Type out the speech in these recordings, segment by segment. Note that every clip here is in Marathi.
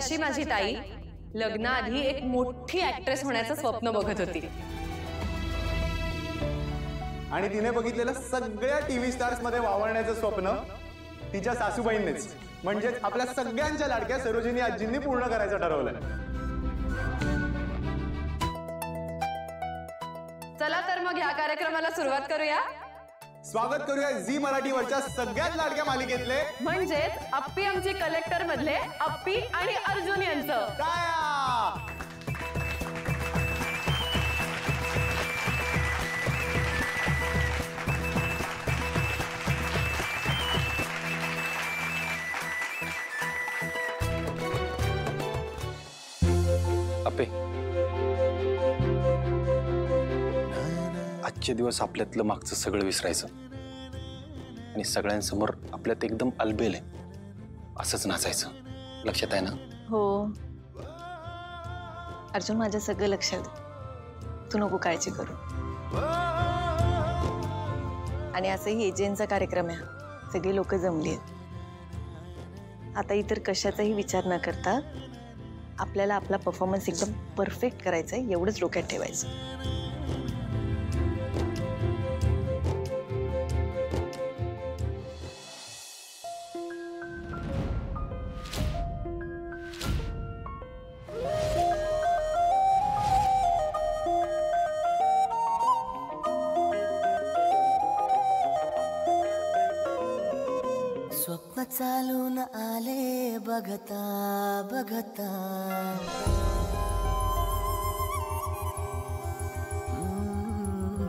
अशी माझी ताई लग्नाआधी एक मोठी ऍक्ट्रेस होण्याचं स्वप्न बघत होती आणि तिने बघितलेलं सगळ्या टीव्ही स्टार्स मध्ये वावरण्याचं स्वप्न तिच्या सासूबाईंनीच म्हणजेच आपल्या सगळ्यांच्या लाडक्या सरोजिनी आजींनी पूर्ण करायचं ठरवलं। चला तर मग ह्या कार्यक्रमाला सुरुवात करूया। स्वागत करूया झी मराठीवरच्या सगळ्यात लाडक्या मालिकेतले म्हणजेच अप्पी आमची कलेक्टर मधले अप्पी आणि अर्जुन यांचं। अप्पे, आजचे दिवस आपल्यातलं मागचं सगळं विसरायचं आणि सगळ्यांसमोर आपल्यात एकदम अलबेल आहे असंच नाचायचं। लक्षात आहे ना? हो अर्जुन, माझ्या सगळं लक्षात आहे, तू नको काळजी करू। आणि असंही एजेंटचा कार्यक्रम आहे, सगळी लोक जमली आहेत। आता इतर कशाचाही विचार न करता आपल्याला आपला परफॉर्मन्स एकदम परफेक्ट करायचा आहे, एवढंच डोक्यात ठेवायचं। स्वप्न चालून आले बघता बघता,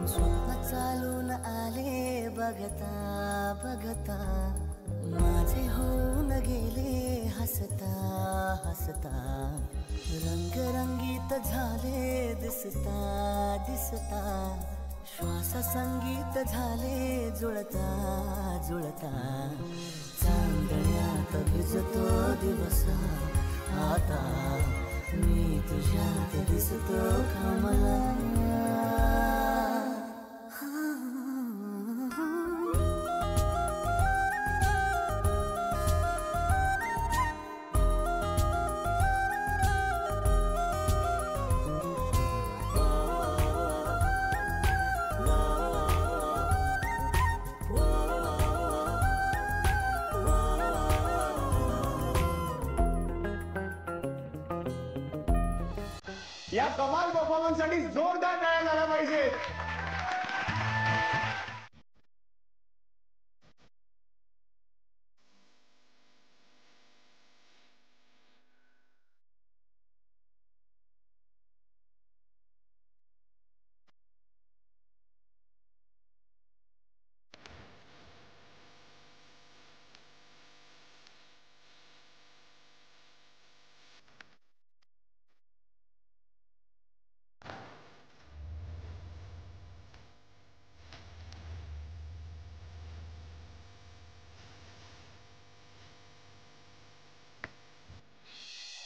स्वप्न चालून आले बघता बघता, माझे होऊन गेले हसता हसता, रंगरंगीत झाले दिसता दिसता, श्वास संगीत झाले जुळता जुळता, चांदण्यात भिजतो दिवस आता, मी तुझ्यात दिसतो कमला। या कमाल परफॉर्मन्स साठी जोरदार टाळ्या झाल्या पाहिजे।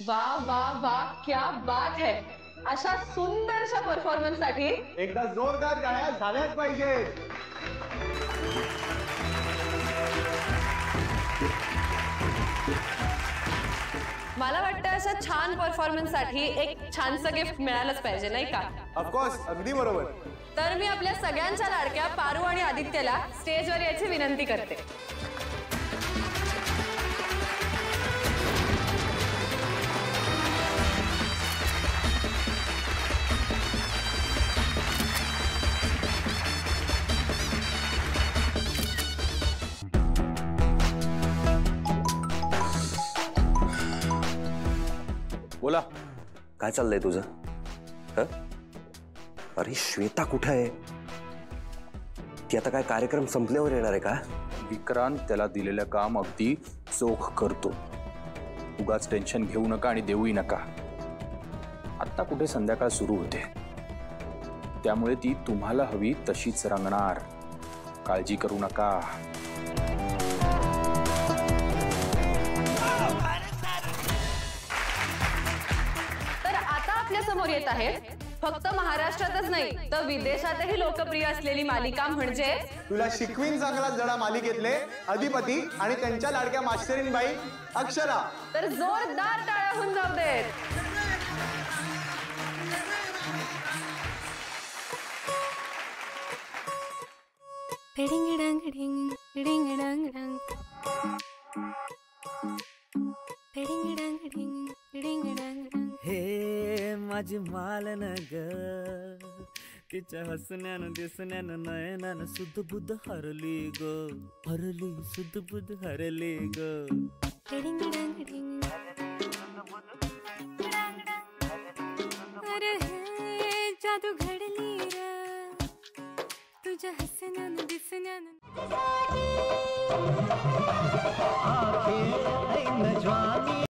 वाह वाह वाह, क्या बात है। अशा सुंदरशा परफॉर्मन्स साठी एकदा जोरदार टाळ्या झाल्याच पाहिजे। मला वाटतं अशा छान परफॉर्मन्स साठी एक छानसं गिफ्ट मिळालंच पाहिजे, नाही का? ऑफकोर्स, अगदी बरोबर। तर मी आपल्या सगळ्यांच्या लाडक्या पारू आणि आदित्यला स्टेजवर यायची विनंती करते। बोला, काय चाललंय तुझं? अरे श्वेता कुठे आहे? ती आता काय कार्यक्रम संपल्यावर येणार आहे का? विक्रांत त्याला दिलेलं काम अगदी चोख करतो, उगाच टेन्शन घेऊ नका आणि देऊही नका। आता कुठे संध्याकाळ सुरू होते, त्यामुळे ती तुम्हाला हवी तशीच रंगणार, काळजी करू नका। तर आता आपल्या समोर येत आहेत फक्त महाराष्ट्रातच नाही तर विदेशातही लोकप्रिय असलेली मालिका म्हणजे तुला शिकवीन चांगला जडा मालिकेतले अधिपती आणि त्यांच्या लाडक्या मास्टरीनबाई अक्षरा. तर जोरदार टाळ्या होऊन जाऊ देत. हे माझी मालन ग तिच्या हसण्यानं दिसण्यानं नयनानं सुद्ध बुद्ध हरली ग हरली सुद्ध बुद्ध हरली ग. अरे हे जादू घडली र तुझ्या हसण्यानं दिसण्यानं. आखे ऐन ज्वानी